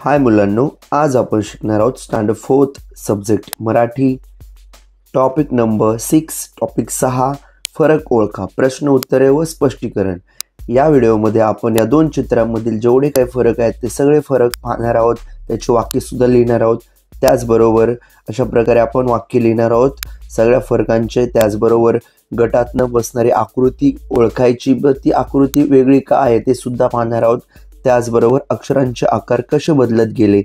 हाय मुलांनो, आज आपण शिकणार आहोत standard 4th subject Marathi topic number 6 topic 6 फरक ओळखा प्रश्न उत्तरे व स्पष्टीकरण। या व्हिडिओमध्ये आपण या दोन चित्रांमधील जेवढे काही फरक आहेत ते सगळे फरक पाहणार आहोत, त्याचे वाक्य सुद्धा लिहिणार आहोत। त्याचबरोबर अशा प्रकारे आपण वाक्य लिहिणार आहोत सगळ्या फरकांचे। त्याचबरोबर गटात न बसणारी आकृती ओळखायची, ती आकृती वेगळी का आहे ते सुद्धा पाहणार आहोत। त्याचबरोबर अक्षरांचे आकार कसे बदलत गेले,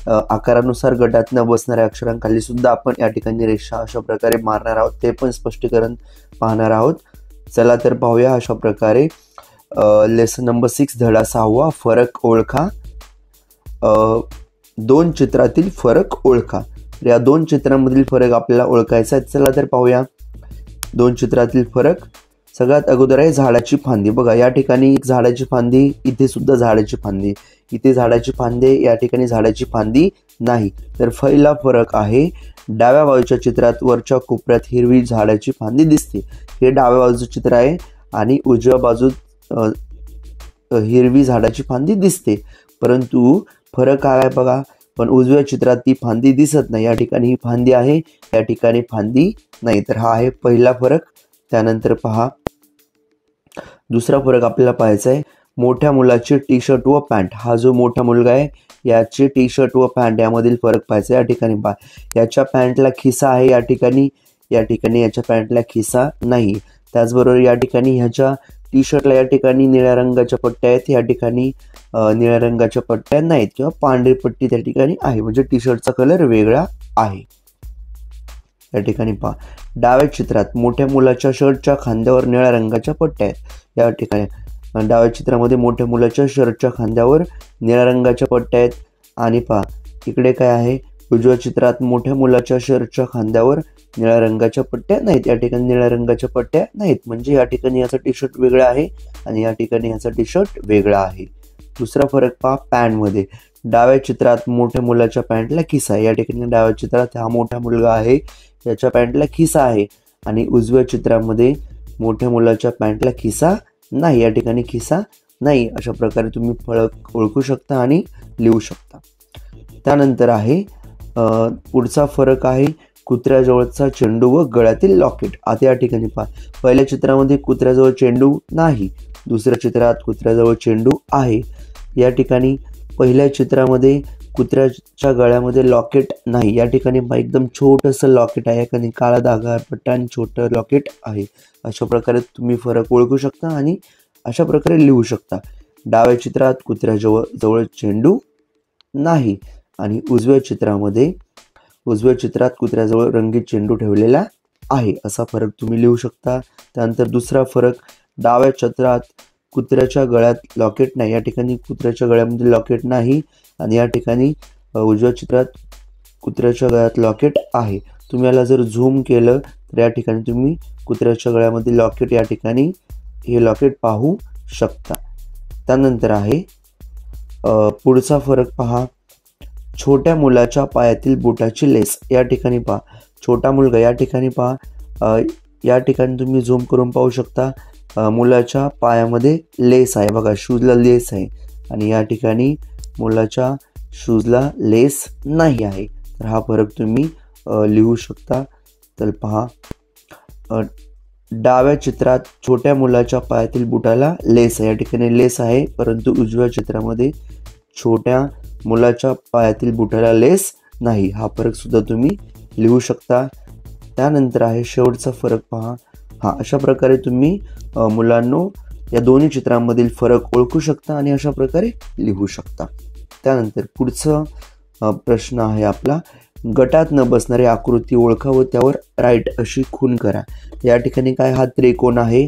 आकारानुसार गटात न बसणाऱ्या अक्षरांखाली सुद्धा आपण या ठिकाणी रेषा अशा प्रकारे मारणार आहोत, ते पण स्पष्टीकरण पाहणार आहोत। चला तर पाहूया अशा प्रकारे लेसन नंबर 6 धडा 6 फरक ओळखा। दोन चित्रातील फरक ओळखा। या दोन चित्रांमधील फरक आपल्याला ओळखायचा आहे। चला तर पाहूया दोन चित्रातील फरक। सगळ्यात अगोदर आहे झाडाची फांदी। बघा या ठिकाणी एक झाडाची फांदी, इथे सुद्धा झाडाची फांदी, इथे झाडाची फांदी, या ठिकाणी झाडाची फांदी नाही। तर पहिला फरक आहे डाव्या बाजूच्या चित्रात वरच्या कोपऱ्यात हिरवी झाडाची फांदी दिसते। हे डाव्या बाजूचे चित्र आहे आणि उजव्या बाजूत हिरवी झाडाची फांदी दिसते, परंतु फरक काय आहे बघा, पण उजव्या चित्रात ती फांदी दिसत नाही। या ठिकाणी ही फांदी आहे, या ठिकाणी फांदी नाही। तर हा आहे पहिला फरक। त्यानंतर पहा दुसरा फरक आपल्याला पाहायचा आहे मोठ्या मुलाचे टी शर्ट व पॅन्ट। हा जो मोठा मुलगा आहे याचे टी शर्ट व पॅन्ट यामधील फरक पाहायचा। या ठिकाणी पहा याच्या पॅन्टला खिसा आहे, या ठिकाणी याच्या पॅन्टला खिसा नाही। त्याचबरोबर या ठिकाणी ह्याच्या टी शर्टला या ठिकाणी निळ्या रंगाच्या पट्ट्या आहेत, या ठिकाणी निळ्या रंगाच्या पट्ट्या नाहीत किंवा पांढरी पट्टी त्या ठिकाणी आहे, म्हणजे टी शर्टचा कलर वेगळा आहे। या ठिकाणी पहा डाव्या चित्रात मोठ्या मुलाच्या शर्टच्या खांद्यावर निळ्या रंगाच्या पट्ट्या आहेत। या ठिकाणी डाव्या चित्रामध्ये मोठ्या मुलाच्या शर्टच्या खांद्यावर निळ्या रंगाच्या पट्ट्या आहेत। आणि पहा इकडे काय आहे, उजव्या चित्रात मोठ्या मुलाच्या शर्टच्या खांद्यावर निळ्या रंगाच्या पट्ट्या नाहीत, या ठिकाणी निळ्या रंगाच्या पट्ट्या नाहीत, म्हणजे या ठिकाणी याचा टी शर्ट वेगळा आहे आणि या ठिकाणी याचा टी शर्ट वेगळा आहे। दुसरा फरक पहा पॅन्टमध्ये। डाव्या चित्रात मोठ्या मुलाच्या पॅन्टला खिसा आहे, या ठिकाणी डाव्या चित्रात हा मोठा मुलगा आहे याच्या पॅन्टला खिसा आहे, आणि उजव्या चित्रामध्ये मोठ्या मुलाच्या पॅन्टला खिसा नाही, या ठिकाणी खिसा नाही। अशा प्रकारे तुम्ही फरक ओळखू शकता आणि लिहू शकता। त्यानंतर आहे पुढचा फरक आहे कुत्र्याजवळचा चेंडू व गळ्यातील लॉकेट। आता या ठिकाणी पहा पहिल्या चित्रामध्ये कुत्र्याजवळ चेंडू नाही, दुसऱ्या चित्रात कुत्र्याजवळ चेंडू आहे। या ठिकाणी पहिल्या चित्रामध्ये कुत्र्याच्या गळ्यामध्ये लॉकेट नाही, या ठिकाणी एकदम छोटंसं लॉकेट आहे, एखादी काळा धागा पट्टा आणि छोटं लॉकेट आहे। अशा प्रकारे तुम्ही फरक ओळखू शकता आणि अशा प्रकारे लिहू शकता। डाव्या चित्रात कुत्र्याजवळ चेंडू नाही आणि उजव्या चित्रात कुत्र्याजवळ रंगीत चेंडू ठेवलेला आहे, असा फरक तुम्ही लिहू शकता। त्यानंतर दुसरा फरक डाव्या चित्रात कुत्र्याच्या गळ्यात लॉकेट नाही, या ठिकाणी कुत्र्याच्या गळ्यामध्ये लॉकेट नाही आणि या ठिकाणी उजव्या चित्रात कुत्र्याच्या गळ्यात लॉकेट आहे। तुम्ही याला जर झूम केलं तर या ठिकाणी तुम्ही कुत्र्याच्या गळ्यामध्ये लॉकेट, या ठिकाणी हे लॉकेट पाहू शकता। त्यानंतर आहे पुढचा फरक पहा छोट्या मुलाच्या पायातील बुटाची लेस। या ठिकाणी पहा छोटा मुलगा, या ठिकाणी पहा या ठिकाणी तुम्ही झूम करून पाहू शकता मुलाच्या पायामध्ये लेस आहे, बघा शूजला लेस आहे आणि या ठिकाणी मुलाच्या शूजला लेस नाही आहे। तर हा फरक तुम्ही लिहू शकता। तर पहा डाव्या चित्रात छोट्या मुलाच्या पायातील बुटाला लेस आहे, या ठिकाणी लेस आहे, परंतु उजव्या चित्रामध्ये छोट्या मुलाच्या पायातील बुटाला लेस नाही, हा फरक सुद्धा तुम्ही लिहू शकता। त्यानंतर आहे शेवटचा फरक पहा। अशा प्रकारे तुम्ही मुलांनो या दोन्ही चित्रांमधील फरक ओळखू शकता आणि अशा प्रकारे लिहू शकता। त्यानंतर पुढचा प्रश्न आहे आपला गटात न बसणारी आकृती ओळखा व त्यावर राईट अशी खून करा। या ठिकाणी काय, हा त्रिकोण आहे,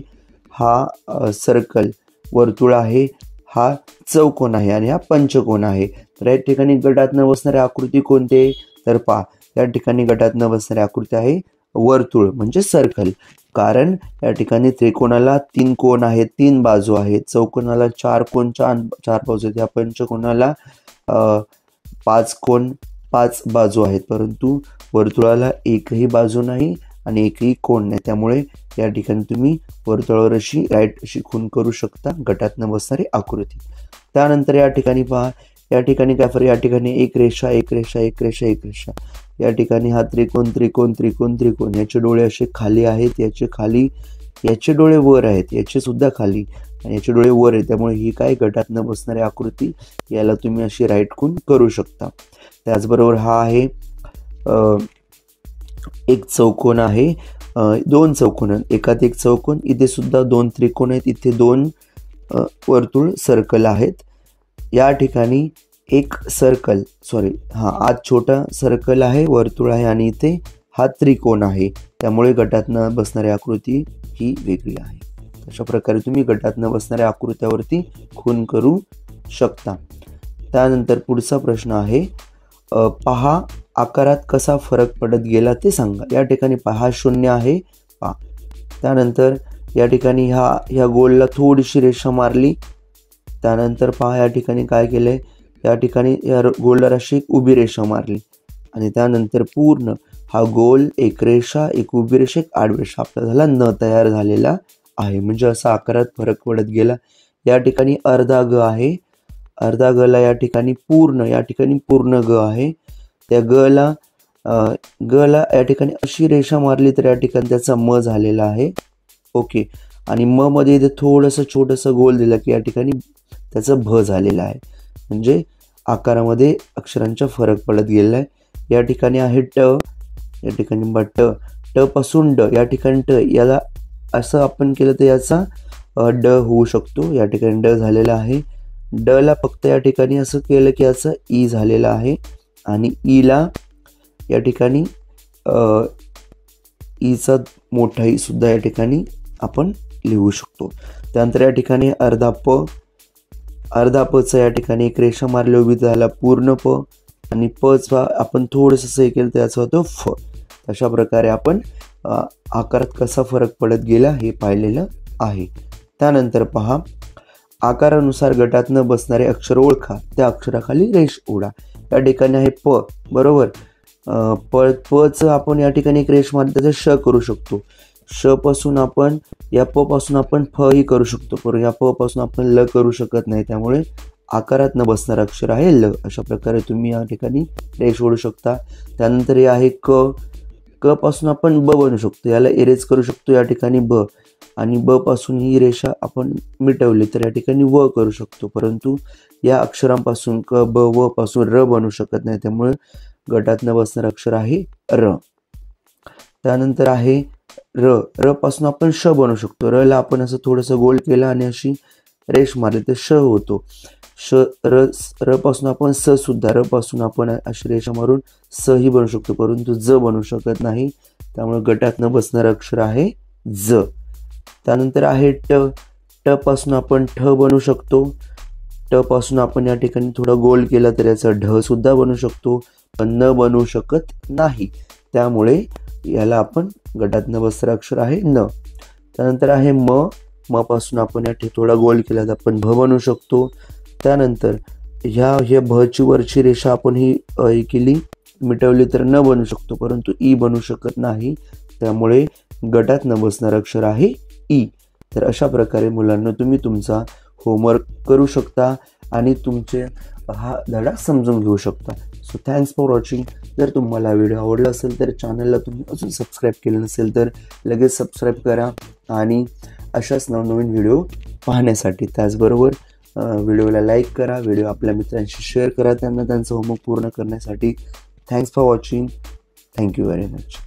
हा सर्कल वर्तुळ आहे, हा चौकोन आहे आणि हा पंचकोन आहे। तर या ठिकाणी गटात न बसणारी आकृती कोणते, तर पहा या ठिकाणी गटात न बसणारी आकृती आहे वर्तुळ म्हणजे सर्कल, कारण या ठिकाणी त्रिकोणाला 3 कोन आहेत, 3 बाजू आहेत, चौकोनाला 4 कोन 4 बाजू आहेत, या पंचकोनाला 5 कोन 5 बाजू आहेत, परंतु वर्तुळाला एकही बाजू नाही आणि एकही कोन नाही। त्यामुळे या ठिकाणी तुम्ही वर्तुळावर अशी राईट अशी खून करू शकता गटात न बसणारी आकृती। त्यानंतर या ठिकाणी पहा या ठिकाणी काय फरक, या ठिकाणी एक रेषा एक रेषा एक रेषा एक रेषा, या ठिकाणी हा त्रिकोण त्रिकोण त्रिकोण त्रिकोण, याचे डोळे असे खाली आहेत, याचे खाली, याचे डोळे वर आहेत, याचे सुद्धा खाली आणि याचे डोळे वर आहेत. त्यामुळे ही काय गटात न बसणारी आकृती, याला तुम्ही अशी राईट खूण करू शकता. त्याचबरोबर हा आहे एक चौकोन आहे, दोन चौकोन, एकात एक चौकोन, इथे सुद्धा दोन त्रिकोण आहेत, इथे दोन वर्तुळ सर्कल आहेत. या ठिकाणी एक सर्कल आत छोटा सर्कल आहे, वर्तुळ आहे आणि इथे हा त्रिकोण आहे. त्यामुळे गटात न बसणारी आकृती ही वेगळी आहे. अशा प्रकारे तुम्ही गटात न बसणाऱ्या आकृत्यावरती खूण करू शकता. त्यानंतर पुढचा प्रश्न आहे, पहा आकारात कसा फरक पडत गेला ते सांगा. या ठिकाणी पहा 0 आहे पहा. त्यानंतर या ठिकाणी ह्या गोलला थोडीशी रेषा मारली. त्यानंतर पहा या ठिकाणी काय केलंय, या ठिकाणी या गोलला अशी एक उभी रेषा मारली आणि त्यानंतर पूर्ण हा गोल, एक रेषा, एक उभी रेषा, एक आडवी रेषा आपला झाला न तयार झालेला आहे. म्हणजे असा आकारात फरक पडत गेला. या ठिकाणी अर्धा ग आहे, अर्धा गला या ठिकाणी पूर्ण ग आहे. त्या गला या ठिकाणी अशी रेषा मारली तर या ठिकाणी त्याचा म झालेला आहे. ओके. आणि म मध्ये इथे थोडंसं छोटंसं गोल दिलं की या ठिकाणी त्याचं भ झालेलं आहे. म्हणजे आकारामध्ये अक्षरांचा फरक पडत गेलेला आहे. या ठिकाणी आहे ट, या ठिकाणी ट पासून ड, या ठिकाणी ट, याला असं आपण केलं तर याचा ड होऊ शकतो. या ठिकाणी ड झालेला आहे. ड ला फक्त या ठिकाणी असं केलं की याचं ई झालेलं आहे आणि ईला या ठिकाणी ईचा मोठा ई सुद्धा या ठिकाणी आपण लिहू शकतो. त्यानंतर या ठिकाणी अर्धा पचा या ठिकाणी एक रेषा मारली उभी झाला पूर्ण प आणि पचा आपण थोडंसं हे केलं त्याचा होतो फ. अशा प्रकारे आपण आकारात कसा फरक पडत गेला हे पाहिलेलं आहे. त्यानंतर पहा आकारानुसार गटात न बसणारे अक्षर ओळखा, त्या अक्षराखाली रेष ओढा. या ठिकाणी आहे प, बरोबर. पच आपण या ठिकाणी एक रेष मारली त्याचं श करू शकतो. श पासून आपण या प पासून आपण फ ही करू शकतो, पण या प पासून आपण ल करू शकत नाही. त्यामुळे आकारात न बसणार अक्षर आहे ल. अशा प्रकारे तुम्ही या ठिकाणी रेष ओढू शकता. त्यानंतर हे आहे क पासून आपण ब बनवू शकतो, याला इरेज करू शकतो. या ठिकाणी ब आणि ब पासून ही रेषा आपण मिटवली तर या ठिकाणी व करू शकतो, परंतु या अक्षरांपासून क ब व पासून र बनवू शकत नाही. त्यामुळे गटात न बसणारं अक्षर आहे र. त्यानंतर आहे र पासून आपण श बनवू शकतो. र ला आपण असं थोडंसं गोल केलं आणि अशी रेष मारली तर श होतो. र पासून आपण स सुद्धा, र पासून आपण अशी रेषा मारून स ही बनवू शकतो, परंतु ज बनवू शकत नाही. त्यामुळे गटात न बसणारं अक्षर आहे ज. त्यानंतर आहे ट पासून आपण ठ बनवू शकतो. ट पासून आपण या ठिकाणी थोडा गोल केला तर याचा ढ सुद्धा बनवू शकतो, पण न बनवू शकत नाही. त्यामुळे याला आपण गटात न बसणारं अक्षर आहे न. त्यानंतर आहे म पासून आपण या ठिकाणी थोडा गोल केला तर आपण भ बनवू शकतो. त्यानंतर ह्या भची वरची रेषा आपण ही केली मिटवली तर न बनवू शकतो, परंतु ई बनवू शकत नाही. त्यामुळे गटात न बसणारं अक्षर आहे ई. तर अशा प्रकारे मुलांना तुम्ही तुमचा होमवर्क करू शकता आणि तुमचे हा धडा समजून घेऊ शकता. So thanks for watching. जर तुम्हाला व्हिडिओ आवडला असेल तर चॅनलला तुम्ही अजून सबस्क्राईब केलं नसेल तर लगेच सबस्क्राईब करा आणि अशाच नवनवीन व्हिडिओ पाहण्यासाठी. त्याचबरोबर व्हिडिओला लाईक करा, व्हिडिओ आपल्या मित्रांशी शेअर करा त्यांना त्यांचं होमवर्क पूर्ण करण्यासाठी. Thanks for watching. Thank you very much.